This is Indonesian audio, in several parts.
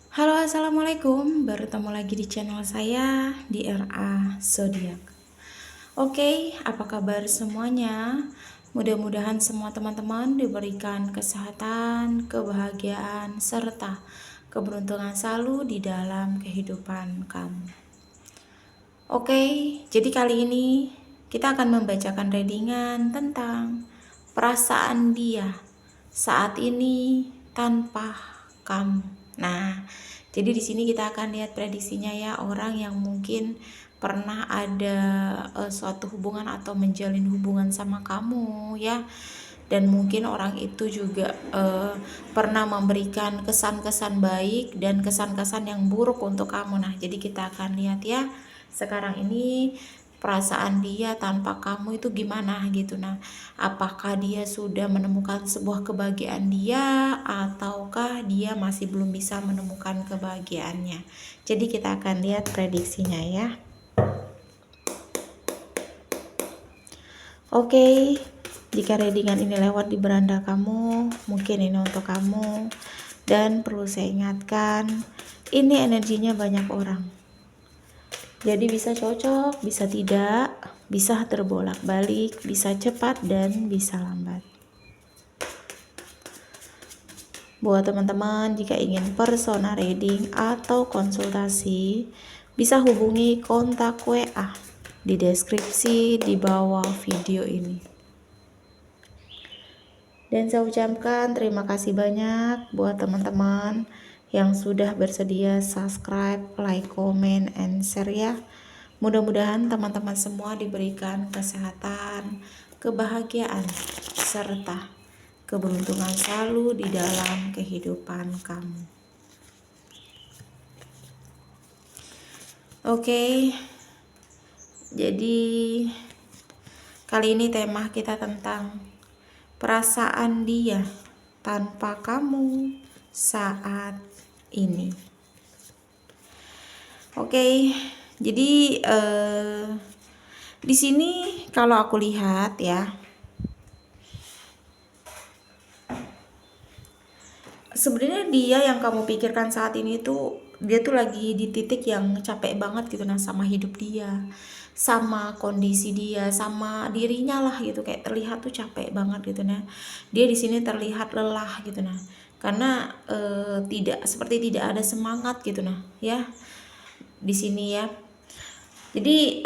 Halo, assalamualaikum. Bertemu lagi di channel saya di RA Zodiak. Oke, apa kabar semuanya? Mudah-mudahan semua teman-teman diberikan kesehatan, kebahagiaan, serta keberuntungan selalu di dalam kehidupan kamu. Oke, jadi kali ini kita akan membacakan readingan tentang perasaan dia saat ini tanpa kamu. Nah, jadi di sini kita akan lihat prediksinya ya, orang yang mungkin pernah ada suatu hubungan atau menjalin hubungan sama kamu ya. Dan mungkin orang itu juga pernah memberikan kesan-kesan baik dan kesan-kesan yang buruk untuk kamu. Nah, jadi kita akan lihat ya sekarang ini perasaan dia tanpa kamu itu gimana gitu. Nah, apakah dia sudah menemukan sebuah kebahagiaan dia ataukah dia masih belum bisa menemukan kebahagiaannya. Jadi kita akan lihat prediksinya ya. Oke, jika readingan ini lewat di beranda kamu, mungkin ini untuk kamu. Dan perlu saya ingatkan, ini energinya banyak orang. Jadi bisa cocok, bisa tidak, bisa terbolak-balik, bisa cepat dan bisa lambat. Buat teman-teman jika ingin personal reading atau konsultasi, bisa hubungi kontak WA di deskripsi di bawah video ini. Dan saya ucapkan terima kasih banyak buat teman-teman yang sudah bersedia subscribe, like, comment, and share ya. Mudah-mudahan teman-teman semua diberikan kesehatan, kebahagiaan, serta keberuntungan selalu di dalam kehidupan kamu. Oke, jadi kali ini tema kita tentang perasaan dia tanpa kamu saat ini. Oke, jadi di sini kalau aku lihat ya, sebenarnya dia yang kamu pikirkan saat ini tuh dia tuh lagi di titik yang capek banget gitu nah sama hidup dia, sama kondisi dia, sama dirinya lah gitu, kayak terlihat tuh capek banget gitu nah. Dia di sini terlihat lelah gitu nah. Karena tidak seperti tidak ada semangat gitu nah ya. Di sini ya. Jadi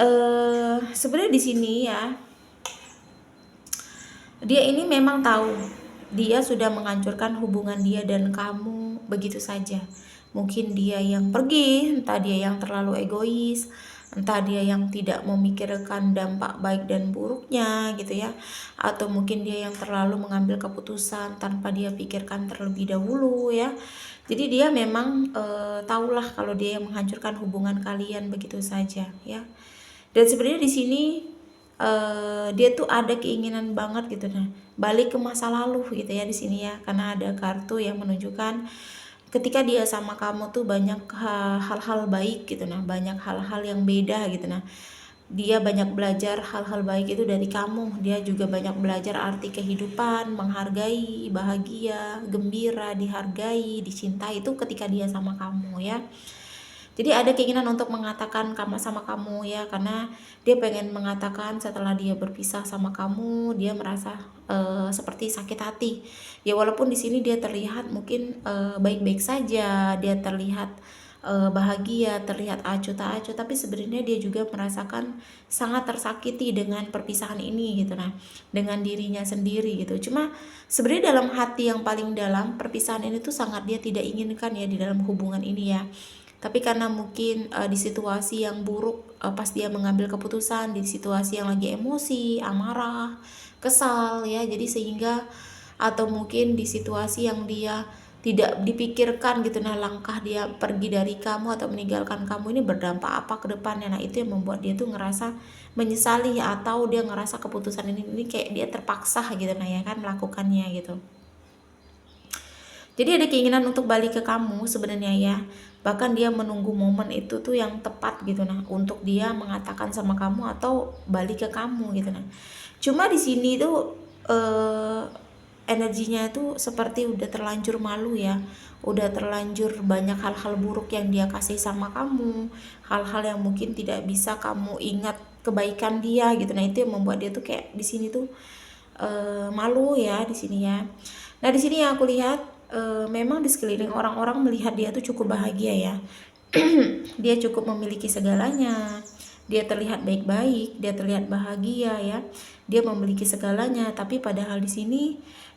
sebenarnya di sini ya, dia ini memang tahu dia sudah menghancurkan hubungan dia dan kamu begitu saja. Mungkin dia yang pergi, entah dia yang terlalu egois, entah dia yang tidak memikirkan dampak baik dan buruknya gitu ya, atau mungkin dia yang terlalu mengambil keputusan tanpa dia pikirkan terlebih dahulu ya. Jadi dia memang tahulah kalau dia yang menghancurkan hubungan kalian begitu saja ya. Dan sebenarnya di sini dia tuh ada keinginan banget gitu nah balik ke masa lalu gitu ya di sini ya, karena ada kartu yang menunjukkan ketika dia sama kamu tuh banyak hal-hal baik gitu nah, banyak hal-hal yang beda gitu nah. Dia banyak belajar hal-hal baik itu dari kamu, dia juga banyak belajar arti kehidupan, menghargai, bahagia, gembira, dihargai, dicintai itu ketika dia sama kamu ya. Jadi ada keinginan untuk mengatakan sama kamu ya, karena dia pengen mengatakan setelah dia berpisah sama kamu, dia merasa seperti sakit hati. Ya walaupun di sini dia terlihat mungkin baik-baik saja, dia terlihat bahagia, terlihat acuh tak acuh, tapi sebenarnya dia juga merasakan sangat tersakiti dengan perpisahan ini gitu nah, dengan dirinya sendiri gitu. Cuma sebenarnya dalam hati yang paling dalam, perpisahan ini tuh sangat dia tidak inginkan ya di dalam hubungan ini ya. Tapi karena mungkin di situasi yang buruk, pas dia mengambil keputusan, di situasi yang lagi emosi, amarah, kesal ya, jadi sehingga atau mungkin di situasi yang dia tidak dipikirkan gitu nah, langkah dia pergi dari kamu atau meninggalkan kamu ini berdampak apa ke depannya. Nah itu yang membuat dia tuh ngerasa menyesali, atau dia ngerasa keputusan ini kayak dia terpaksa gitu nah ya kan melakukannya gitu. Jadi ada keinginan untuk balik ke kamu sebenarnya ya. Bahkan dia menunggu momen itu tuh yang tepat gitu nah, untuk dia mengatakan sama kamu atau balik ke kamu gitu nah. Cuma di sini tuh energinya tuh seperti udah terlanjur malu ya. udah terlanjur banyak hal-hal buruk yang dia kasih sama kamu, hal-hal yang mungkin tidak bisa kamu ingat kebaikan dia gitu. Nah itu yang membuat dia tuh kayak di sini tuh malu ya di sini ya. Nah di sini yang aku lihat memang di sekeliling orang-orang melihat dia tuh cukup bahagia ya. Dia cukup memiliki segalanya, dia terlihat baik-baik, dia terlihat bahagia ya, dia memiliki segalanya, tapi padahal di sini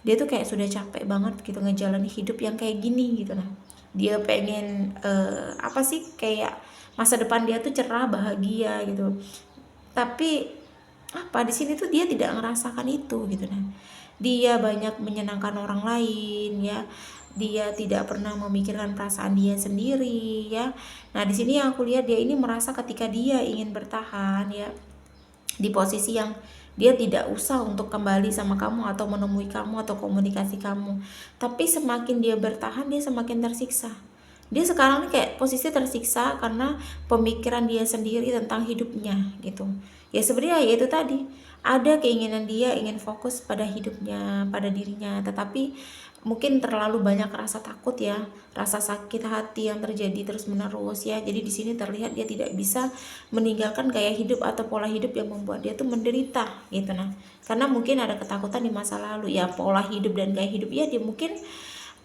dia tuh kayak sudah capek banget gitu ngejalani hidup yang kayak gini gitu. Nah dia pengen apa sih, kayak masa depan dia tuh cerah bahagia gitu, tapi apa di sini tuh dia tidak ngerasakan itu gitu. Nah dia banyak menyenangkan orang lain ya, dia tidak pernah memikirkan perasaan dia sendiri ya. Nah di sini yang aku lihat dia ini merasa ketika dia ingin bertahan ya di posisi yang dia tidak usah untuk kembali sama kamu atau menemui kamu atau komunikasi kamu, tapi semakin dia bertahan dia semakin tersiksa. Dia sekarang nih kayak posisi tersiksa karena pemikiran dia sendiri tentang hidupnya gitu ya. Sebenarnya ya itu tadi, ada keinginan dia ingin fokus pada hidupnya, pada dirinya, tetapi mungkin terlalu banyak rasa takut ya, rasa sakit hati yang terjadi terus menerus ya. Jadi di sini terlihat dia tidak bisa meninggalkan gaya hidup atau pola hidup yang membuat dia tuh menderita gitu. Nah karena mungkin ada ketakutan di masa lalu ya, pola hidup dan gaya hidup ya, dia mungkin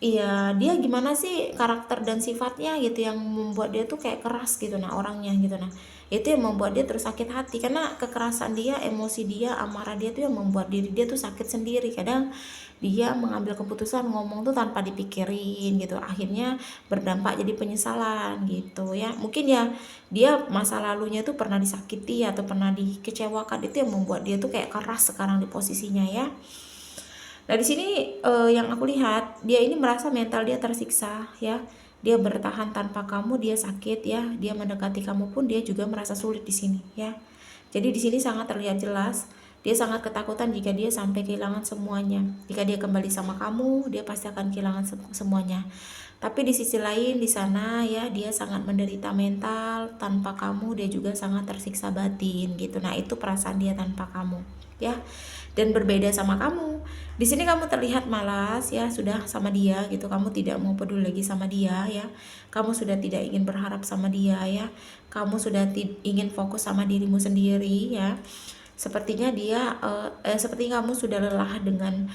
iya dia gimana sih karakter dan sifatnya gitu yang membuat dia tuh kayak keras gitu nah orangnya gitu. Nah itu yang membuat dia terus sakit hati, karena kekerasan dia, emosi dia, amarah dia tuh yang membuat diri dia tuh sakit sendiri. Kadang dia mengambil keputusan ngomong tuh tanpa dipikirin gitu, akhirnya berdampak jadi penyesalan gitu ya. Mungkin ya dia masa lalunya tuh pernah disakiti atau pernah dikecewakan, itu yang membuat dia tuh kayak keras sekarang di posisinya ya. Nah di sini yang aku lihat dia ini merasa mental dia tersiksa ya. Dia bertahan tanpa kamu, dia sakit ya. Dia mendekati kamu pun dia juga merasa sulit di sini ya. Jadi di sini sangat terlihat jelas dia sangat ketakutan jika dia sampai kehilangan semuanya. Jika dia kembali sama kamu, dia pasti akan kehilangan semuanya. Tapi di sisi lain di sana ya dia sangat menderita mental tanpa kamu, dia juga sangat tersiksa batin gitu. Nah itu perasaan dia tanpa kamu ya. Dan berbeda sama kamu, di sini kamu terlihat malas ya, sudah sama dia gitu, kamu tidak mau peduli lagi sama dia ya, kamu sudah tidak ingin berharap sama dia ya, kamu sudah ingin fokus sama dirimu sendiri ya. Sepertinya dia seperti kamu sudah lelah dengan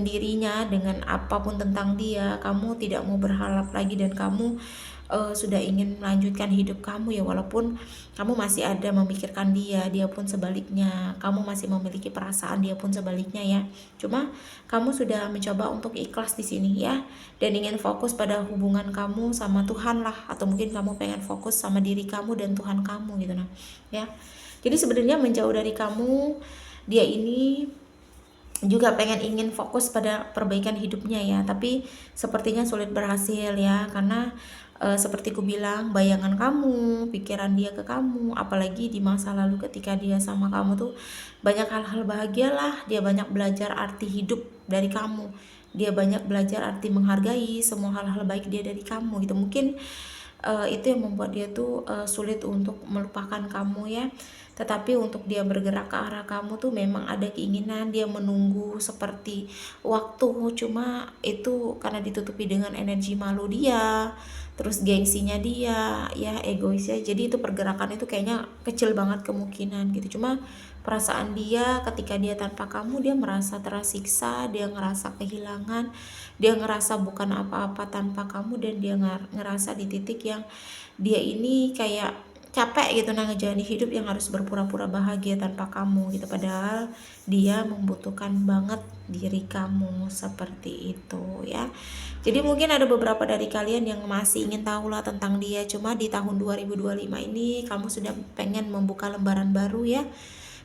dirinya, dengan apapun tentang dia, kamu tidak mau berharap lagi dan kamu sudah ingin melanjutkan hidup kamu ya, walaupun kamu masih ada memikirkan dia, dia pun sebaliknya, kamu masih memiliki perasaan, dia pun sebaliknya ya. Cuma kamu sudah mencoba untuk ikhlas di sini ya, dan ingin fokus pada hubungan kamu sama Tuhan lah, atau mungkin kamu pengen fokus sama diri kamu dan Tuhan kamu gitu nah ya. Jadi sebenarnya menjauh dari kamu, dia ini juga pengen ingin fokus pada perbaikan hidupnya ya, tapi sepertinya sulit berhasil ya, karena seperti ku bilang, bayangan kamu, pikiran dia ke kamu, apalagi di masa lalu ketika dia sama kamu tuh banyak hal-hal bahagia lah, dia banyak belajar arti hidup dari kamu, dia banyak belajar arti menghargai semua hal-hal baik dia dari kamu gitu. Mungkin itu yang membuat dia tuh sulit untuk melupakan kamu ya. Tetapi untuk dia bergerak ke arah kamu tuh memang ada keinginan, dia menunggu seperti waktu, cuma itu karena ditutupi dengan energi malu dia, terus gengsinya dia ya, egoisnya, jadi itu pergerakan itu kayaknya kecil banget kemungkinan gitu. Cuma perasaan dia ketika dia tanpa kamu, dia merasa tersiksa, dia ngerasa kehilangan, dia ngerasa bukan apa-apa tanpa kamu, dan dia ngerasa di titik yang dia ini kayak capek gitu nah ngejalanin hidup yang harus berpura-pura bahagia tanpa kamu gitu, padahal dia membutuhkan banget diri kamu seperti itu ya. Jadi mungkin ada beberapa dari kalian yang masih ingin tahu lah tentang dia, cuma di tahun 2025 ini kamu sudah pengen membuka lembaran baru ya.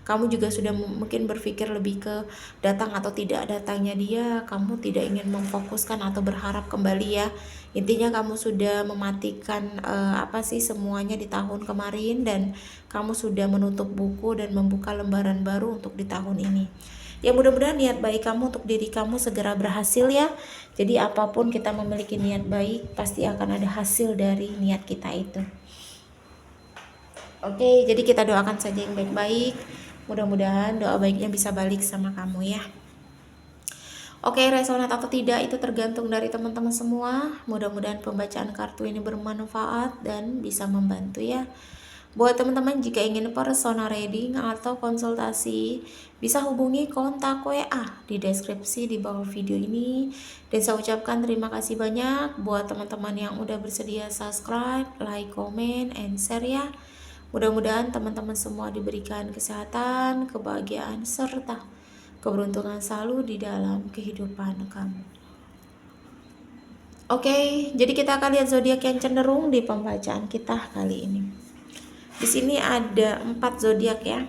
Kamu juga sudah mungkin berpikir lebih ke datang atau tidak datangnya dia, kamu tidak ingin memfokuskan atau berharap kembali ya. Intinya kamu sudah mematikan apa sih semuanya di tahun kemarin, dan kamu sudah menutup buku dan membuka lembaran baru untuk di tahun ini. Ya mudah-mudahan niat baik kamu untuk diri kamu segera berhasil ya. Jadi apapun kita memiliki niat baik, pasti akan ada hasil dari niat kita itu. Oke, jadi kita doakan saja yang baik-baik. Mudah-mudahan doa baiknya bisa balik sama kamu ya. Oke, resonat atau tidak itu tergantung dari teman-teman semua. Mudah-mudahan pembacaan kartu ini bermanfaat dan bisa membantu ya. Buat teman-teman jika ingin personal reading atau konsultasi, bisa hubungi kontak WA di deskripsi di bawah video ini. Dan saya ucapkan terima kasih banyak buat teman-teman yang udah bersedia subscribe, like, comment, and share ya. Mudah-mudahan teman-teman semua diberikan kesehatan, kebahagiaan, serta keberuntungan selalu di dalam kehidupan kamu. Oke, jadi kita akan lihat zodiak yang cenderung di pembacaan kita kali ini. Di sini ada 4 zodiak ya.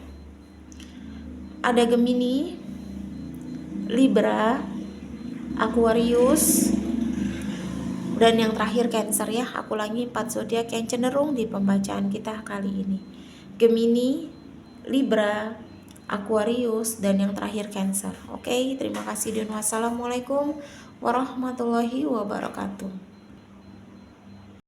Ada Gemini, Libra, Aquarius, dan yang terakhir Cancer ya. Aku ulangi 4 zodiak yang cenderung di pembacaan kita kali ini. Gemini, Libra, Aquarius, dan yang terakhir Cancer. Oke, terima kasih dan wassalamualaikum warahmatullahi wabarakatuh.